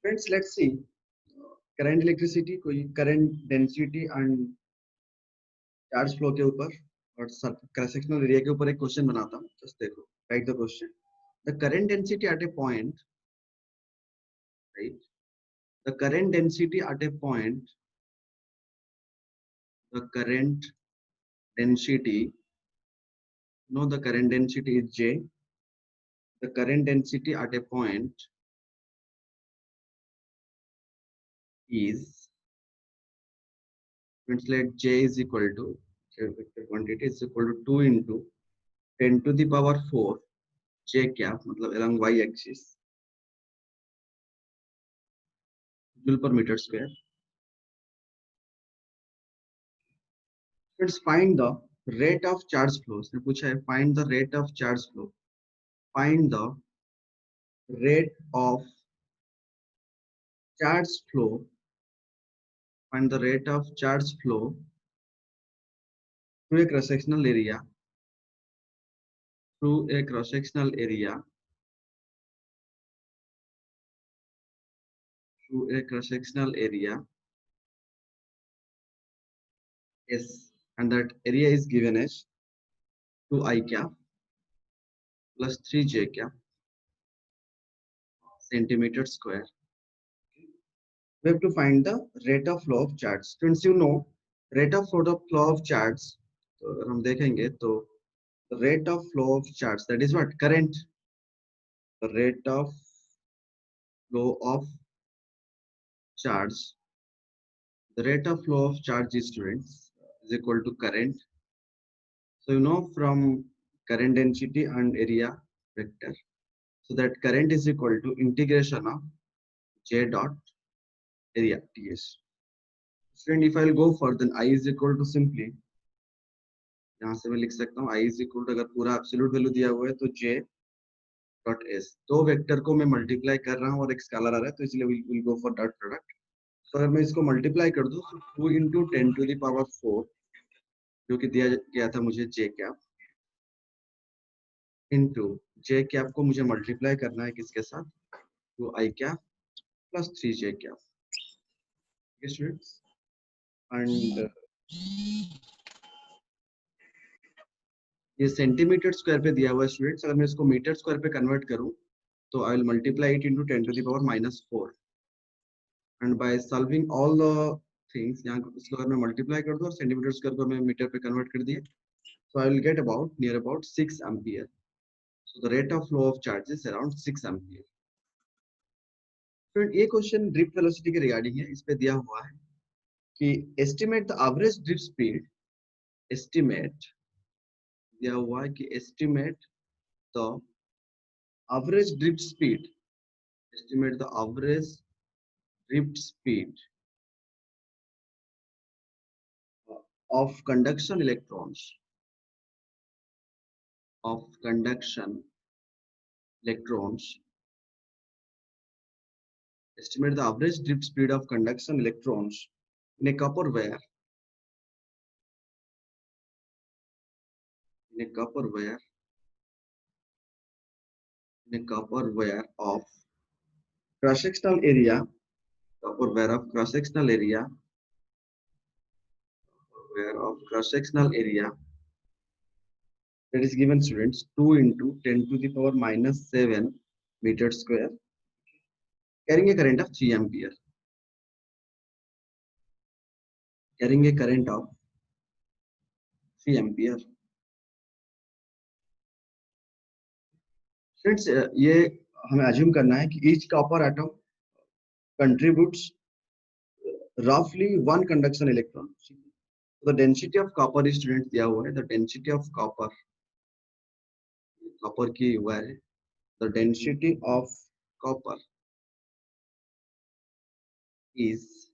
Friends, let's see current electricity, कोई current density and charge flow के ऊपर और क्रॉस सेक्शनल एरिया के ऊपर एक क्वेश्चन बनाता हूँ. जस्ट देखो, right the question. The current density at A point, right, the current density at A point, the current density, no, the current density is J. The current density at a point is, let J is equal to, vector quantity is equal to 2 into 10 to the power 4 J cap, मतलब along y axis, joule per meter square. Let's find the rate of charge flow. इसने पूछा है find the rate of charge flow. Find the rate of charge flow. Find the rate of charge flow through a cross sectional area. Through a cross sectional area. Through a cross sectional area. Yes, and that area is given as 2I cap plus 3J cap centimeter square. We have to find the rate of flow of charge. Since you know rate of flow of charge, तो अगर हम देखेंगे तो the rate of flow of charge, that is what current. The rate of flow of charge. The rate of flow of charge, students, is equal to current. So you know from current density and area vector. So that current is equal to integration of J dot area ts. Student, if I'll go further, then I is equal to simply, यहाँ से मैं लिख सकता हूँ I is equal to, अगर पूरा absolute value दिया हुआ है तो J डॉट एस, दो वेक्टर को मैं मल्टीप्लाई कर रहा हूँ और एक स्केलर आ रहा है, तो इसलिए will go for dot product. तो अगर मैं इसको मल्टीप्लाई कर दूँ तो 2 into 10 to the power 4 जो कि दिया गया था मुझे J cap into J cap को मुझे मल्टीप्लाई करना है किसके साथ, 2I cap plus 3J cap. Students, and ये सेंटीमीटर स्क्वायर पे दिया हुआ है स्टूडेंट्स. अगर मैं इसको मीटर स्क्वायर पे कन्वर्ट करूं तो I will multiply it into 10 to the power -4 and by solving all the things, यहाँ इसको अगर मैं मल्टीप्लाई कर दूं और सेंटीमीटर स्क्वायर को मैं मीटर पे कन्वर्ट कर दिए, so I will get about near about 6 ampere. So the rate of flow of charge is around 6 ampere. तो ये क्वेश्चन ड्रिफ्ट वेलोसिटी के रिगार्डिंग है. इस पे दिया हुआ है कि estimate the average drift speed. Estimate दिया हुआ है कि estimate the average drift speed. Estimate the average drift speed of conduction electrons. Of conduction electrons. Estimate the average drift speed of conduction electrons in a copper wire. In a copper wire. In a copper wire of cross-sectional area. Copper wire of cross-sectional area. Wire of cross-sectional area. That is given, students, 2 into 10 to the power -7 meter square, carrying a current of 3 ampere. Carrying a current of 3 ampere. Friends, ये हमें assume करना है कि each copper atom contributes roughly one conduction electron. The density of copper is, students, दिया हुआ है. The density of copper की हुआ है. The density of copper is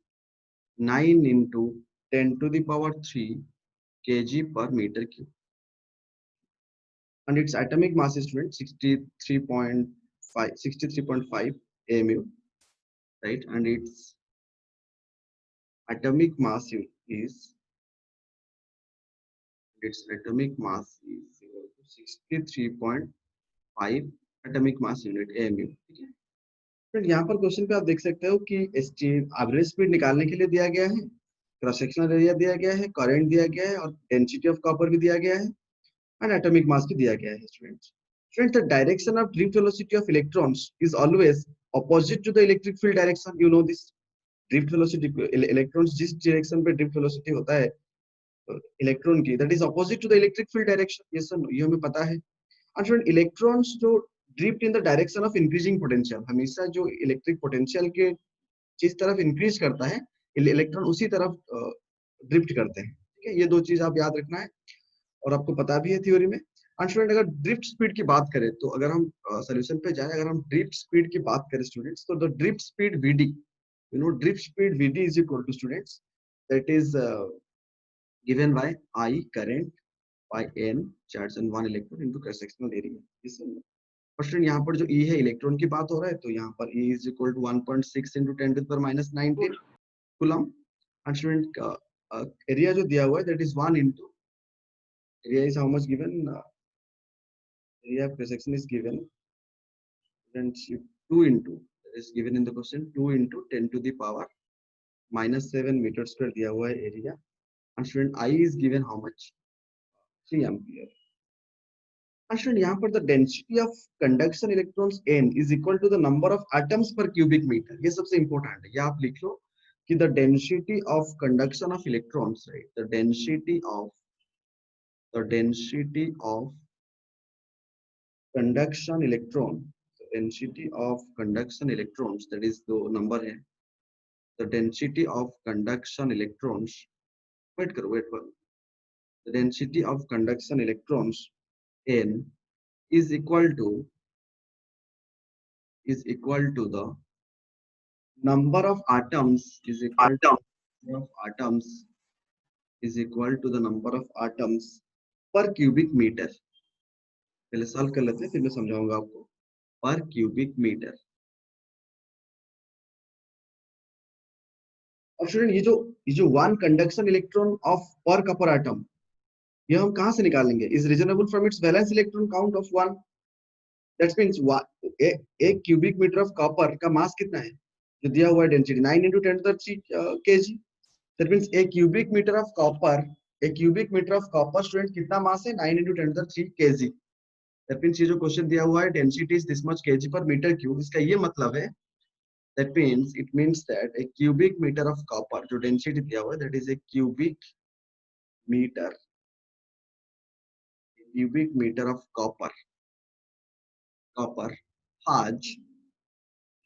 9 into 10 to the power 3 kg per meter cube. And its atomic mass is, students, 63.5 mu, right? And its atomic mass is equal to 63.5 atomic mass unit AMU. Okay? फिर यहाँ पर question पे आप देख सकते हो कि average speed निकालने के लिए दिया गया है, क्रॉस सेक्शनल एरिया दिया गया है, करंट दिया गया है और डेंसिटी ऑफ कॉपर भी दिया गया है एंड एटॉमिक मास भी दिया गया है। Students, friends, the direction of drift velocity of electrons is always opposite to the electric field direction. You know this. Drift velocity, electrons जिस डायरेक्शन पे ड्रिफ्ट वेलोसिटी होता है इलेक्ट्रॉन की, that is opposite to the electric field direction. Yes sir, ये हमें पता है। और फ्रेंड, इलेक्ट्रॉन्स जो drift in the direction of increasing potential, हमेशा जो इलेक्ट्रिक पोटेंशियल के जिस तरफ इंक्रीज करता है इलेक्ट्रॉन उसी तरफ ड्रिफ्ट करते हैं। ठीक है, ये दो चीज आप याद रखना है और आपको पता भी है थ्योरी में। और स्टूडेंट, अगर ड्रिफ्ट स्पीड की बात करें तो अगर हम सोल्यूशन पे जाए, अगर हम ड्रिफ्ट स्पीड की बात करें स्टूडेंट्स, तो the drift speed VD, you know drift speed VD is equal to students, that is given by I current by n charge and one electron into cross sectional area। इस question यहाँ पर जो E है electron की बात हो रहा है, तो यहाँ पर E is equal to 1.6 into 10 to the power minus 19 coulomb. and student area जो दिया हुआ है that is 1 into area is how much given, area of cross section is given, and 2 into is given in the question, 2 into 10 to the power minus 7 meter square दिया हुआ है area. and student I is given how much, 3 ampere। and यहाँ पर the density of conduction electrons n is equal to the number of atoms per cubic meter। ये सबसे important है, ये आप लिख लो कि the density of conduction of electrons, right, the density of conduction electron, the density of conduction electrons, that is the number है, the density of conduction electrons, wait करो, wait करो, the density of conduction electrons n is equal to the number of atoms is equal to number of atoms is equal to the number of atoms per cubic meter। पहले solve कर लेते हैं फिर मैं समझाऊंगा आपको। पर क्यूबिक मीटर। और स्टूडेंट, ये जो वन कंडक्शन इलेक्ट्रॉन ऑफ पर कपर एटम, ये हम कहां से निकालेंगे? Is reasonable from its valence electron count of one. That means एक क्यूबिक मीटर ऑफ कॉपर का मास कितना है जो दिया हुआ है, density 9 into 10 to the 3 kg। That means एक क्यूबिक मीटर ऑफ कॉपर, एक cubic metre of copper student कितना मास है? 9 into 10 to the 3 kg। That means ये जो क्वेश्चन दिया हुआ है density is this much kg per meter cube, इसका ये मतलब है that means it means that a cubic meter of copper जो डेंसिटी दिया हुआ है, that is a cubic meter of copper has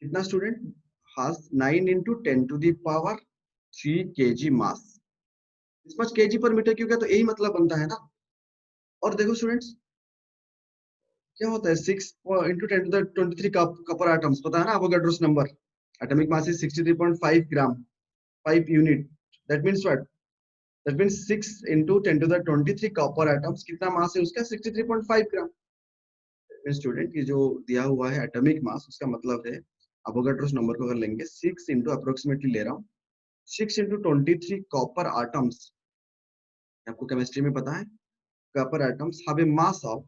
कितना student? has 9 into 10 to the power 3 kg mass। इस मच kg पर मीटर क्यूब का तो यही मतलब बनता है ना। और देखो स्टूडेंट्स, क्या होता है 6 into 10 to the 23 copper atoms, पता है ना Avogadro's number. Atomic mass is 63.5 gram, 5 unit. That means what? That means 6 into 10 to the 23 copper atoms, कितना मास है उसका? 63.5 ग्राम। स्टूडेंट, ये जो दिया हुआ है एटॉमिक मास, उसका मतलब है एवोगाड्रोस नंबर को अगर लेंगे 6 into अप्रोक्सीमेटली ले रहा हूँ 6 into 23 कॉपर एटम्स, आपको केमिस्ट्री में पता है copper atoms have a mass of,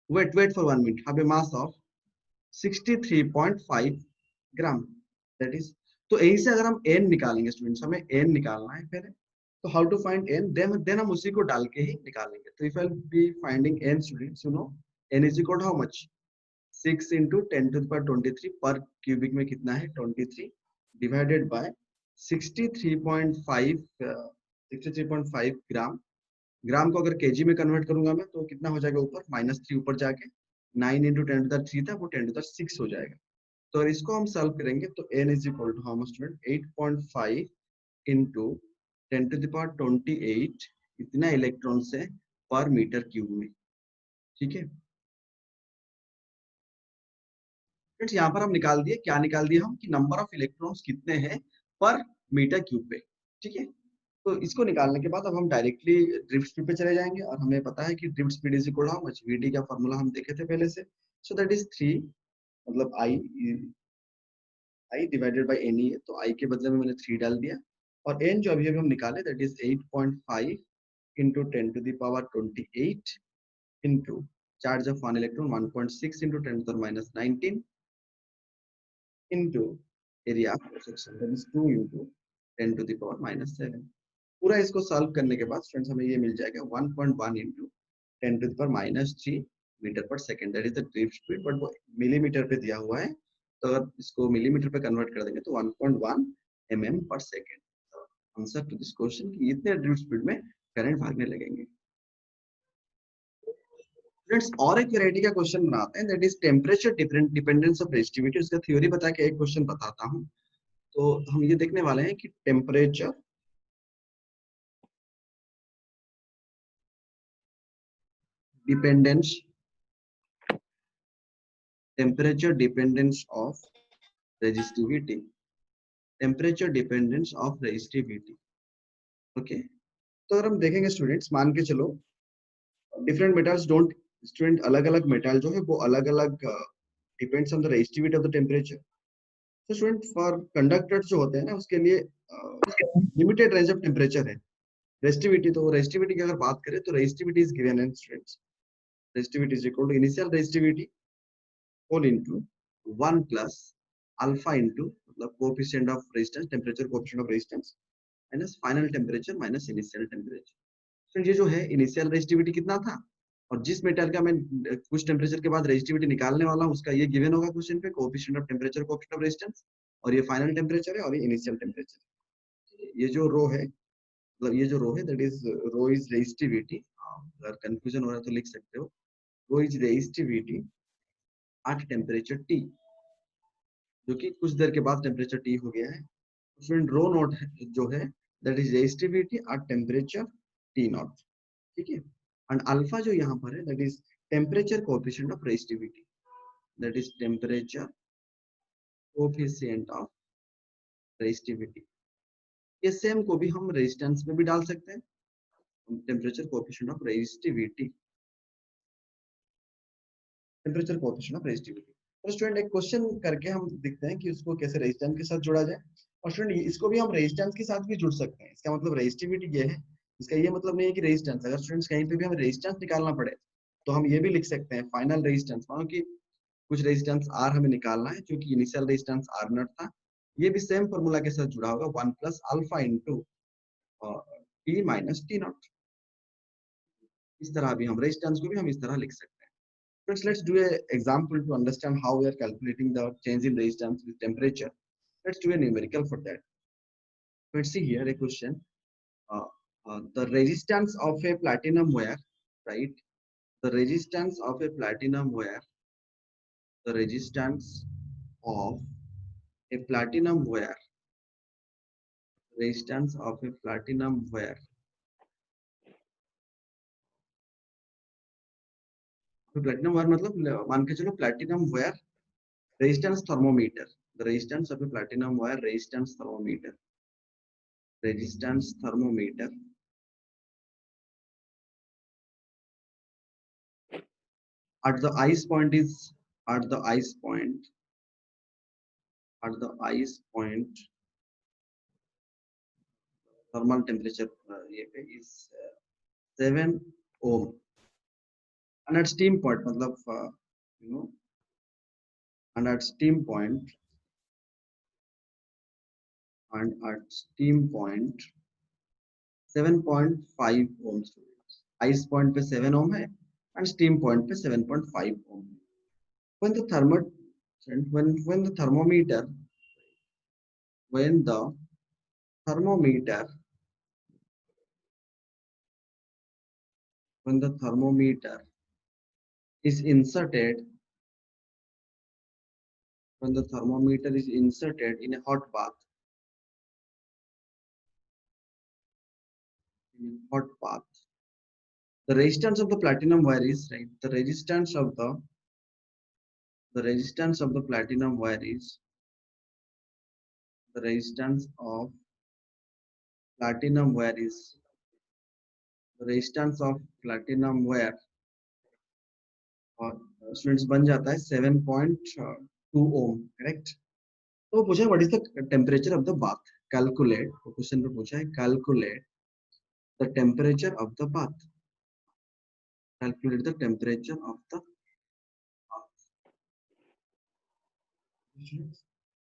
wait for 1 minute, have a mass of 63.5 gram. That is, तो यहीं से अगर हम n निकालेंगे स्टूडेंट्स, हमें n निकालना है पहले, तो how to find n, then हम उसी को डाल के ही निकालेंगे। तो if I will be finding n students, you know n is equal to how much, 6 into 10 to the power 23 पर क्यूबिक में कितना है 23 डिवाइडेड बाय 63.5 ग्राम। ग्राम को अगर केजी में कन्वर्ट करूंगा मैं तो कितना हो जाएगा ऊपर, -3 ऊपर जाके 9 into 10 to the 3 था वो 10 to the 6 हो जाएगा। तो अगर इसको हम सॉल्व करेंगे तो n is equal to how much student, 8.5 into 10 to the power 28 इतना इलेक्ट्रॉन से पर मीटर क्यूब में। ठीक है फ्रेंड्स, यहाँ पर हम निकाल दिए, क्या निकाल दिया हम कि नंबर ऑफ इलेक्ट्रॉन्स कितने हैं पर मीटर क्यूब पे। ठीक है, तो इसको निकालने के बाद अब हम डायरेक्टली ड्रिफ्ट स्पीड पे चले जाएंगे और हमें पता है कि drift speed is equal to how much, VD का फॉर्मूला हम देखे थे पहले से। सो दैट इज 3, मतलब आई डिवाइडेड बाय एन ही है, तो आई के बदले में मैंने 3 डाल दिया और एन जो अभी अभी हम निकाले that is 8.5 into 10 to the power 28 into charge of one electron 1.6 into 10 to the minus 19 into area of section, that is 2 into 10 to the power minus 7. पूरा इसको सॉल्व करने के बाद स्टूडेंट्स हमें ये मिल जाएगा 1.1 into 10 to the power minus 3 metre पर second, that is the drift speed, but वो मिलीमीटर पे दिया हुआ है, तो अगर इसको मिलीमीटर पे कन्वर्ट कर देंगे तो 1.1 mm पर second. Answer to this question कि इतने ड्रिफ्ट स्पीड में करंट भागने लगेंगे। स्टूडेंट्स और एक वैरायटी का क्वेश्चन बनाते हैं, that is temperature dependence of resistivity. उसका थ्योरी बता के एक क्वेश्चन बताता हूं। तो हम ये देखने वाले हैं कि temperature dependence of resistivity, temperature dependence of resistivity. Okay, तो अगर हम देखेंगे स्टूडेंट्स, मान के चलो डिफरेंट मेटल्स डोंट, स्टूडेंट अलग अलग मेटल जो है वो अलग अलग depends on the resistivity of the temperature. तो स्टूडेंट फॉर कंडक्टर्स जो होते हैं ना, उसके लिए लिमिटेड रेंज ऑफ टेम्परेचर है। रेजिस्टिविटी, तो रेजिस्टिविटी की अगर बात करें तो resistivity is given in students, resistivity is equal to initial resistivity whole into 1 plus alpha into मतलब coefficient of resistance, temperature coefficient of resistance minus final temperature minus initial temperature. तो ये जो है इनिशियल रेजिस्टिविटी कितना था, और जिस metal का मैं कुछ टेम्परेचर के बाद रेजिस्टिविटी निकालने वाला हूं उसका ये गिवन होगा क्वेश्चन पे, coefficient of temperature coefficient of resistance, और ये फाइनल टेम्परेचर है और ये इनिशियल टेम्परेचर। ये जो रो है, मतलब ये जो रो है that is rho is resistivity. अगर कंफ्यूजन हो रहा है तो लिख सकते हो, rho is resistivity at temperature T, जो कि कुछ देर के बाद टेम्परेचर टी हो गया है। स्टूडेंट रो नॉट जो है that is resistivity at temperature T not, ठीक है। एंड अल्फा जो यहाँ पर है that is temperature coefficient of resistivity, that is temperature coefficient of resistivity. ये सेम को भी हम रेजिस्टेंस में भी डाल सकते हैं, temperature coefficient of resistivity, temperature coefficient of resistivity. तो स्टूडेंट एक क्वेश्चन करके हम देखते हैं कि उसको कैसे रेजिस्टेंस के साथ जोड़ा जाए। और स्टूडेंट इसको भी हम रेजिस्टेंस के साथ भी जुड़ सकते हैं। इसका मतलब रेजिस्टिविटी ये है, इसका ये मतलब नहीं है कि रेजिस्टेंस, अगर स्टूडेंट्स कहीं पे भी हमें रेजिस्टेंस निकालना पड़े तो हम ये भी लिख सकते हैं फाइनल रेजिस्टेंस। मानो कि कुछ रेजिस्टेंस आर हमें निकालना है जो कि इनिशियल रेजिस्टेंस आर नॉट था, ये भी सेम फॉर्मूला के साथ जुड़ा होगा 1 plus alpha into T minus T not. इस तरह भी हम रेजिस्टेंस को भी हम इस तरह लिख सकते हैं। Friends, let's do an example to understand how we are calculating the change in resistance with temperature. Let's do a numerical for that. Let's see here a question. The resistance of a platinum wire, right? The resistance of a platinum wire, the resistance of a platinum wire, resistance of a platinum wire. Platinum wire मतलब मान के चलो platinum wire resistance thermometer. The resistance of a platinum wire resistance thermometer. Resistance thermometer at the ice point is at the ice point thermal temperature is 7 ohm, and at steam point मतलब you know, and at steam point 7.5 ohms. ice point पे 7 ohm है and steam point पे 7.5 ohm. When the when the thermometer when the thermometer is inserted when the thermometer is inserted in a hot bath, the resistance of the platinum wire is, right, the resistance of the platinum wire is the resistance of platinum wire is the resistance of platinum wire और students बन जाता है 7.2 ohm, correct. तो पूछा what is the temperature of the bath, calculate, question पे पूछा है calculate the temperature of the bath, calculate the temperature of the.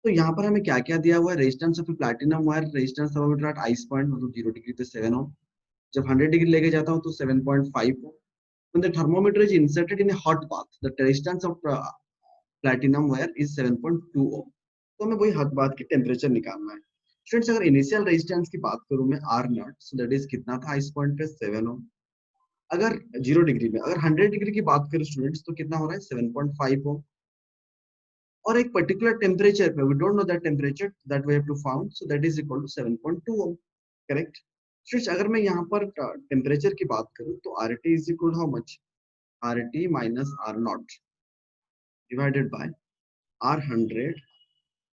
तो यहाँ पर हमें क्या क्या दिया हुआ है, resistance of platinum wire, resistance thermometer at ice point मतलब 0 डिग्री पे 7 ओम, जब 100 डिग्री लेके जाता हूँ तो 7.5 ओम। When the thermometer is inserted in a hot bath, the resistance of platinum wire is 7.2 ohm. तो हमें वही हॉट बाथ की टेम्परेचर निकालना है। स्टूडेंट्स अगर इनिशियल रेजिस्टेंस की बात करूं मैं R nought, so that is कितना था इस पॉइंट पे 7 ओम। अगर 0 डिग्री में, अगर 100 डिग्री की बात करें स्टूडेंट्स तो कितना हो रहा है 7.5 ओम। और एक पर्टिकुलर टेम्परेचर पे, we don't know that temperature that we have to found, so that is equal to 7.2 ohm. Correct students, अगर मैं यहाँ पर टेम्परेचर की बात करूं तो R T is equal how much, R T minus R nought divided by R 100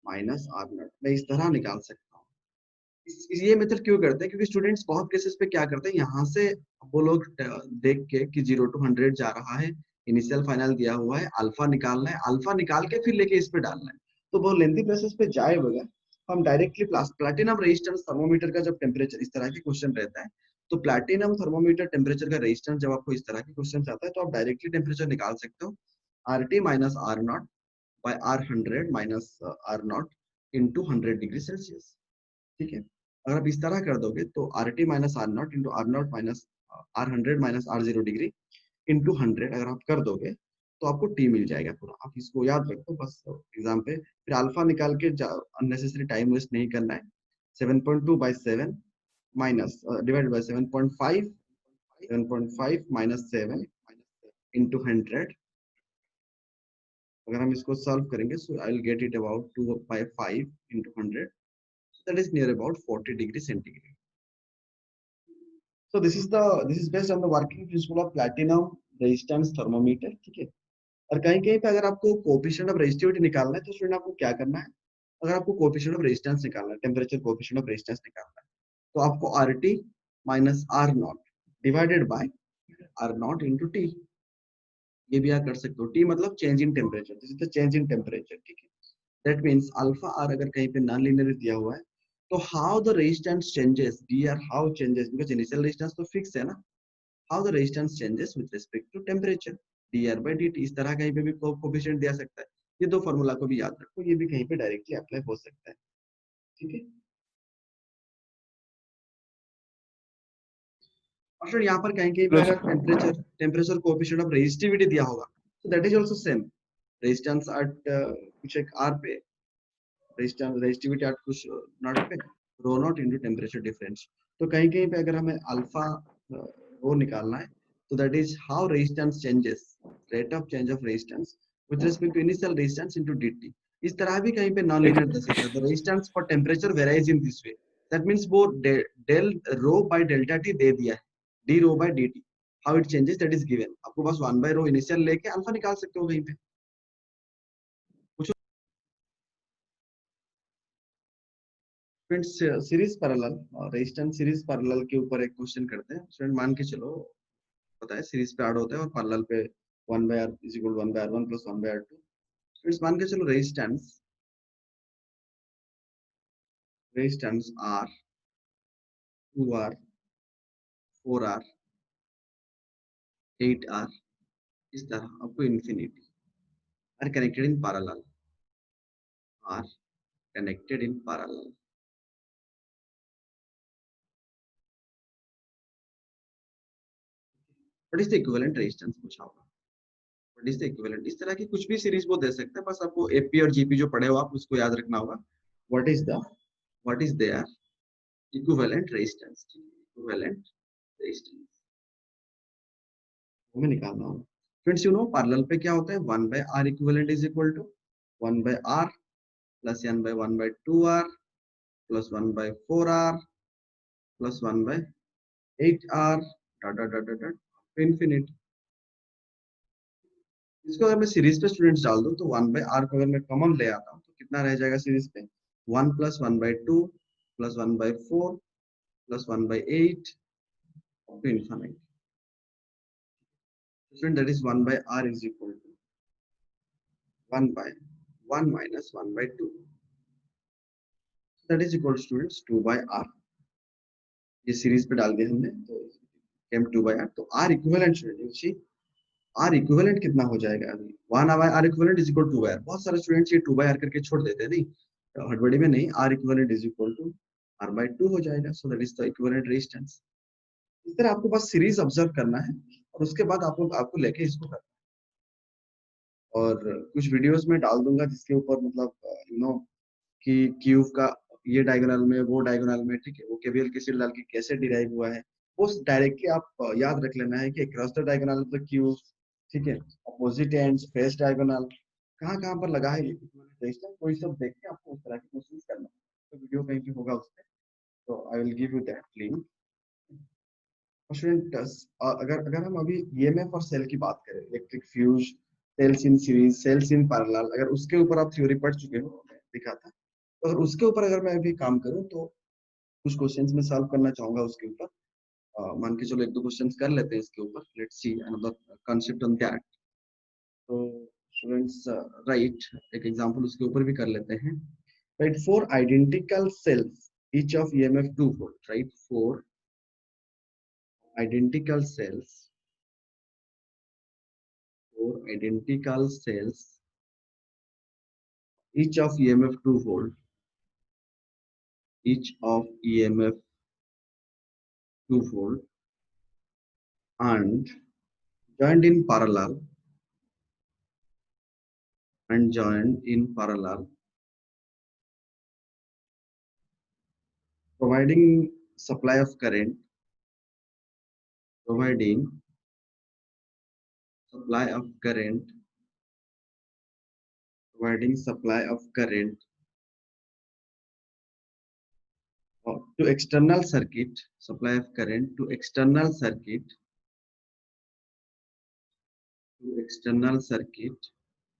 minus R nought. मैं इस तरह निकाल सकता हूँ। ये मेथड क्यों करते हैं, क्योंकि स्टूडेंट्स बहुत केसेस पे क्या करते हैं, यहाँ से वो लोग देख के कि 0 to 100 जा रहा है, इनिशियल फाइनल दिया हुआ है, अल्फा निकालना है, अल्फा निकाल के फिर लेके इस पे डालना है, तो बहुत लेंथी प्रोसेस पे जाए बगैर हम डायरेक्टली प्लैटिनम रेजिस्टेंस थर्मोमीटर का जब टेम्परेचर इस तरह के क्वेश्चन रहता है, तो प्लैटिनम थर्मोमीटर टेम्परेचर का रेजिस्टेंस जब आपको इस तरह के क्वेश्चन आता है तो आप डायरेक्टली टेम्परेचर निकाल सकते हो, R T minus R nought by R 100 minus R nought into 100 degree Celsius. ठीक है, अगर आप इस तरह कर दोगे तो R T minus R nought into R nought minus R 100 minus R 0 degree into 100 अगर आप कर दोगे तो आपको टी मिल जाएगा पूरा। आप इसको याद रखो बस एग्जाम पे, फिर अल्फा निकाल के अननेसेसरी टाइम वेस्ट नहीं करना है। 7.2 by 7 minus divide by 7.5, 7.5 minus 7 into 100, अगर हम इसको सॉल्व करेंगे so I will get it about 2 by 5 into 100, that is near about 40 degree centigrade. So this is based on the working principle of platinum resistance thermometer. ठीक है, और कहीं कहीं पे अगर आपको कोएफिशिएंट ऑफ रेजिस्टिविटी निकालना है तो स्टूडेंट आपको क्या करना है, अगर आपको कोएफिशिएंट ऑफ रेजिस्टेंस निकालना है, टेम्परेचर कोएफिशिएंट ऑफ रेजिस्टेंस निकालना है, तो आपको R T minus R nought divided by R nought into T, ये भी आप कर सकते हो। टी मतलब change in temperature, this is the change in temperature. ठीक है, दैट मींस अल्फा आर अगर कहीं पे नॉन लीनियर दिया हुआ है तो how the resistance changes, D R how changes, because initial resistance तो फिक्स है ना, how the resistance changes with respect to temperature, D R by D T. इस तरह कहीं पे भी कोएफिशिएंट दिया सकता है। ये दो फार्मूला को भी याद रखो, ये भी कहीं पे डायरेक्टली अप्लाई हो सकता है। ठीक है, और फिर यहाँ पर कहीं कहीं पे अगर टेम्परेचर कोएफिशिएंट ऑफ रेजिस्टिविटी दिया होगा तो that is also same, resistance at कुछ एक आर पे, रेजिस्टिविटी एट कुछ नॉट पे, रो नॉट इनटू टेम्परेचर डिफरेंस। तो कहीं कहीं पे अगर हमें अल्फा रो निकालना है तो that is how resistance changes, rate of change of resistance with respect to initial resistance into dt। इस तरह भी कहीं पे नॉन लीनियर दे सकता है, the resistance for temperature varies in this way, that means वो del rho by delta T दे दिया है, D rho by dt, how it changes that is given, आपको बस 1 बाय रो इनिशियल लेके अल्फा निकाल सकते हो कहीं पे। फ्रेंड्स सीरीज पैरेलल और रेजिस्टेंस सीरीज पैरेलल के ऊपर एक क्वेश्चन करते हैं। स्टूडेंट मान के चलो पता है सीरीज पे ऐड होता है और पैरेलल पे 1 by r is equal 1 by r1 plus 1 by r2। Friends मान के चलो resistance r 2r 4r 8r इस तरह up to infinity are connected in parallel, are connected in parallel. What is the equivalent resistance पूछा होगा, what is the equivalent, इस तरह की कुछ भी सीरीज वो दे सकते हैं, बस आपको एपी और जीपी जो पढ़े हो आप उसको याद रखना होगा। What is their equivalent resistance, equivalent resistance हमें निकालना होगा। फ्रेंड्स यू नो पैरेलल पे क्या होता है, 1 by r equivalent is equal to 1 by r plus n by 1 by 2r plus 1 by 4r plus 1 by 8r dot dot dot dot infinity. इसको अगर मैं सीरीज पे स्टूडेंट्स डाल दूं तो 1 बाय r को अगर मैं कॉमन ले आता हूं तो कितना रह जाएगा सीरीज पे, 1 प्लस 1 बाय 2 प्लस 1 बाय 4 प्लस 1 बाय 8 to infinity. Student, that is 1 by r is equal to 1 by 1 minus 1 by 2. That is equal to students 2 by r. ये सीरीज पे डाल दिया हमने तो m2/r, तो r equivalent student, R equivalent कितना हो जाएगा अभी, 1/r equivalent is equal to 2/r। बहुत सारे स्टूडेंट्स ये 2/r करके छोड़ देते हैं, नहीं हड़बड़ी में नहीं, R equivalent is equal to r/2 हो जाएगा। So that is the equivalent resistance. इस तरह आपको बस सीरीज ऑब्जर्व करना है और उसके बाद आपको लेके इसको करना है। और कुछ वीडियोस में डाल दूंगा जिसके ऊपर मतलब कि क्यूब का ये डायगोनल में वो डायगोनल में, ठीक है, वो केवीएल KCL डाल के कैसे डिराइव हुआ है, वो डायरेक्टली आप याद रख लेना है कि across the diagonal of the cube, ठीक है, अपोजिट एंड्स, फेस डायगोनल, कहाँ कहाँ पर लगा है ये रेजिस्टेंस, वही सब देख के आपको उस तरह के क्वेश्चन करना है। तो वीडियो कहीं पे होगा उसपे, तो I will give you that link. Student अगर अगर हम अभी ईएमएफ और सेल की बात करें, electric fuse, cells in series, cells in parallel, अगर उसके ऊपर आप थ्योरी पढ़ चुके हो, मैं दिखा था, तो अगर उसके ऊपर अगर मैं अभी काम करूं तो कुछ क्वेश्चंस में सॉल्व करना चाहूंगा उसके ऊपर। मान के चलो एक दो क्वेश्चंस कर लेते हैं इसके ऊपर, let's see another concept on that. तो स्टूडेंट्स राइट, एक एग्जांपल उसके ऊपर भी कर लेते हैं। Right, four identical sales each of EMF 2 volt, right? Four identical cells, four identical cells each of EMF 2 volt, each of EMF 2 volt, and joined in parallel, and joined in parallel, providing supply of current, providing supply of current, providing supply of current to external circuit, supply of current to external circuit, to external circuit,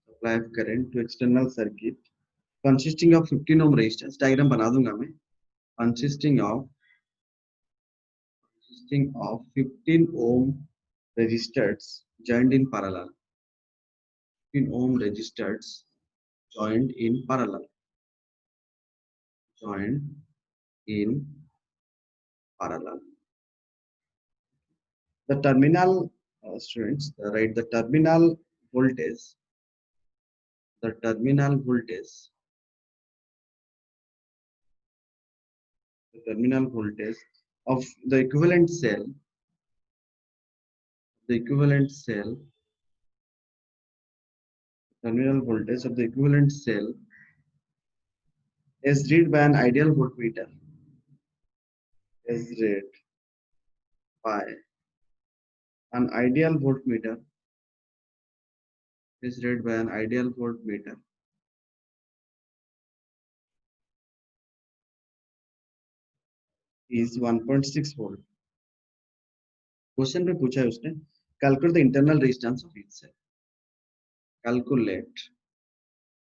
supply of current to external circuit, consisting of 15 ohm resistance, diagram बना दूंगा मैं, consisting of 15 ohm resistors joined in parallel, 15 ohm resistors joined in parallel, joined in parallel. The terminal students, right, the terminal voltage, the terminal voltage, the terminal voltage of the equivalent cell, the equivalent cell, terminal voltage of the equivalent cell is read by an ideal voltmeter, is read by an ideal voltmeter, is read by an ideal voltmeter is 1.6 volt. Question पे पूछा है उसने, calculate the internal resistance of each cell, calculate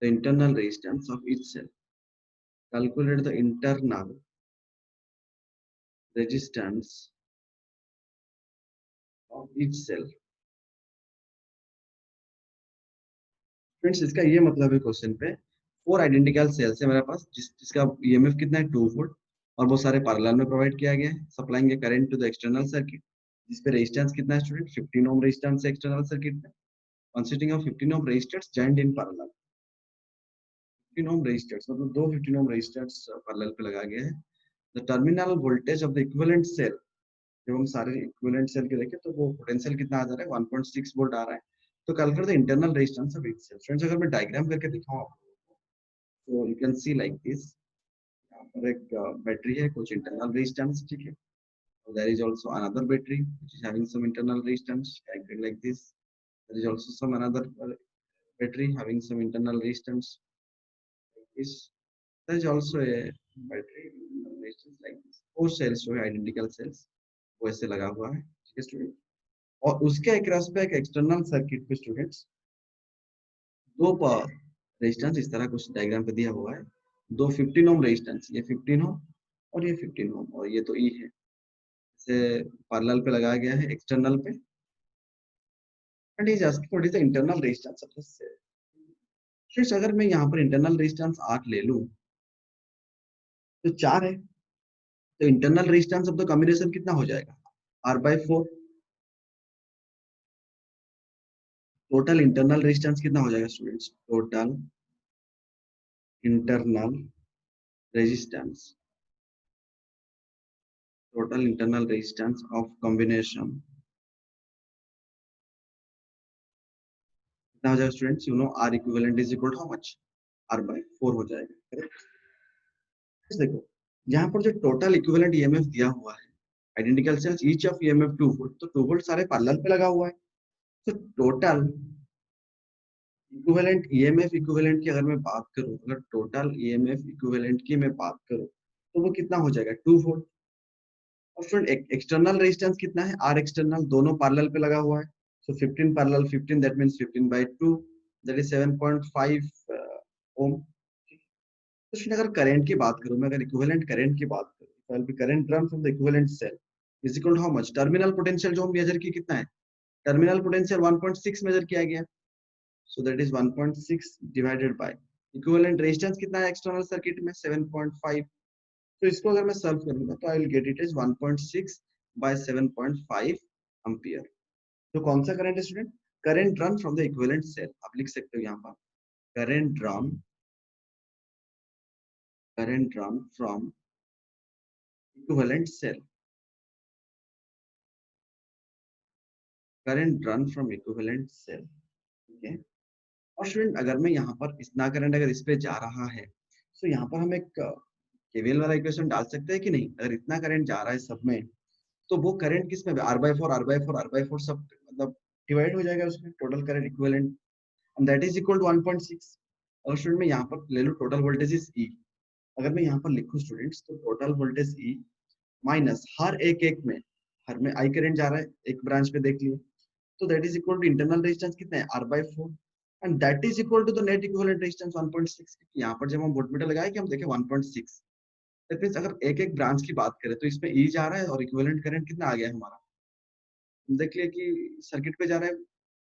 the internal resistance of each cell, calculate the internal resistance of each cell. Friends इसका ये मतलब है question पे, four identical sales है मेरे पास जिसका ईएमएफ कितना है 2 वोल्ट, और वो सारे पैरेलल में प्रोवाइड किया गया है, supplying a current to the external circuit, जिस पे रेजिस्टेंस कितना है स्टूडेंट, 15 ओम रेजिस्टेंस है एक्सटर्नल सर्किट में, consisting of 15 ohm resistors joined in parallel, 15 ohm resistors मतलब दो 15 ओम रेजिस्टर्स पैरेलल पे लगा गया है। The terminal voltage of the equivalent cell, जब हम सारे इक्विवेलेंट सेल के देखें तो वो पोटेंशियल कितना आ जा रहा है, 1.6 वोल्ट आ रहा है। तो calculate the internal resistance of each cell. Friends अगर मैं डायग्राम करके दिखाऊं आपको, तो you can see like this, यहाँ पर एक बैटरी है, कुछ इंटरनल रेजिस्टेंस, ठीक है, there is also another battery which is having some internal resistance acted like this, there is also some another battery having some internal resistance like this, there is also a battery internal resistance like this, four cells जो है identical cells वो ऐसे लगा हुआ है, ठीक है student, और उसके अक्रॉस पे एक एक्सटर्नल सर्किट पे स्टूडेंट्स दो रेजिस्टेंस इस तरह कुछ डायग्राम पे दिया हुआ है, दो 15 ओम रेजिस्टेंस, ये 15 ओम और ये 15 ओम, और ये तो ई है, इसे पैरेलल पे लगाया गया है एक्सटर्नल पे, and is asking what is the internal resistance of this cell. फिर अगर मैं यहाँ पर इंटरनल रेजिस्टेंस 8 ले लूं तो 4 है, तो internal resistance of the combination कितना हो जाएगा, R by 4. Total internal resistance कितना हो जाएगा students? Total internal resistance, total internal resistance of combination कितना हो जाएगा students? You know R equivalent is equal to how much? R by 4 हो जाएगा, करेक्ट? देखो यहाँ पर जो टोटल इक्विवेलेंट ईएमएफ दिया हुआ है, identical sales each of EMF 2 volt, तो 2 वोल्ट सारे पैरेलल पे लगा हुआ है, तो टोटल इक्विवेलेंट ईएमएफ इक्विवेलेंट की अगर मैं बात करूं, अगर टोटल ईएमएफ इक्विवेलेंट की मैं बात करूं, तो वो कितना हो जाएगा? 2 वोल्ट। और स्टूडेंट एक्सटर्नल रेजिस्टेंस कितना है? आर एक्सटर्नल, दोनों पैरेलल पे लगा हुआ है, so 15 parallel 15, that means 15 by 2, that is 7.5 ohm. तो स्टूडेंट अगर करंट की बात करूं मैं, अगर इक्विवेलेंट करंट की बात करूं, तो will be current run from the equivalent cell is equal to how much? Terminal potential जो हम मेजर की कितना है? टर्मिनल पोटेंशियल 1.6 मेजर किया गया, so that is 1.6 divided by equivalent resistance कितना है एक्सटर्नल सर्किट में? 7.5. तो इसको अगर मैं सॉल्व करूंगा तो I will get it is 1.6 by 7.5 ampere. तो कौन सा करंट है student? Current run from the equivalent cell. आप लिख सकते हो यहाँ पर current run from equivalent cell, current run from equivalent cell, ठीक है। और स्टूडेंट अगर मैं यहाँ पर इतना करंट अगर इस पे जा रहा है, तो यहाँ पर हम एक केवीएल वाला इक्वेशन डाल सकते हैं कि नहीं? अगर इतना करंट जा रहा है सब में, तो वो करंट किस में? R by four R by four R by four सब मतलब डिवाइड हो जाएगा उसमें, total current equivalent, and that is equal to 1.6। और स्टूडेंट मैं यहाँ पर ले लो टोटल वोल्टेज इज ई, अगर मैं यहाँ पर लिखूं स्टूडेंट्स, तो टोटल वोल्टेज ई माइनस हर हर में आई करंट जा रहा है, एक ब्रांच पे देख लिए, तो that is equal to internal resistance कितना है? R by 4, and that is equal to the net equivalent resistance 1.6। यहाँ पर जब हम वोल्टमीटर लगाए कि हम देखें 1.6, दैट मींस अगर एक ब्रांच की बात करें तो इसमें ई जा रहा है और इक्विवेलेंट करंट कितना आ गया है हमारा? हम देख लिए कि सर्किट पे जा रहा है,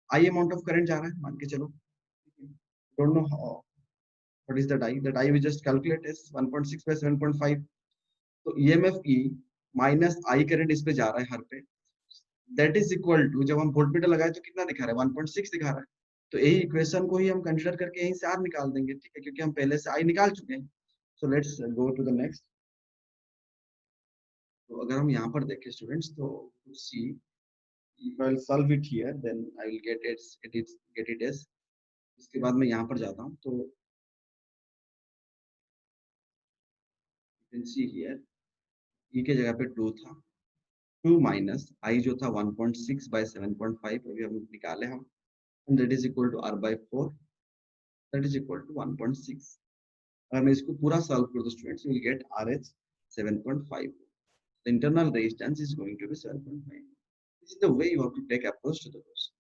आई अमाउंट ऑफ करंट जा रहा है, मान के चलो, don't know what is that I? That I we just calculate is 1.6 by 7.5. तो EMF E minus I current इस पे जा रहा है हर पे, that is equal to, जब हम वोल्टमीटर लगाए तो कितना दिखा रहा है? 1.6 दिखा रहा है। तो यही इक्वेशन को ही हम कंसीडर करके यहीं से R निकाल देंगे, ठीक है, क्योंकि हम पहले से I निकाल चुके हैं। So let's go to the next. तो अगर हम यहाँ पर देखें स्टूडेंट्स, तो see if I will solve it here, then I will get it as, इसके बाद मैं यहाँ पर जाता हूँ, तो you can see here E के जगह पे 2 था, 2 माइनस आई जो था 1.6 by 7.5, अभी हम निकाले हम, and that is equal to R by 4, that is equal to 1.6। अगर मैं इसको पूरा सॉल्व कर दूं students, you will get RH 7.5, the internal resistance is going to be 7.5। this is the way you have to take approach to the question।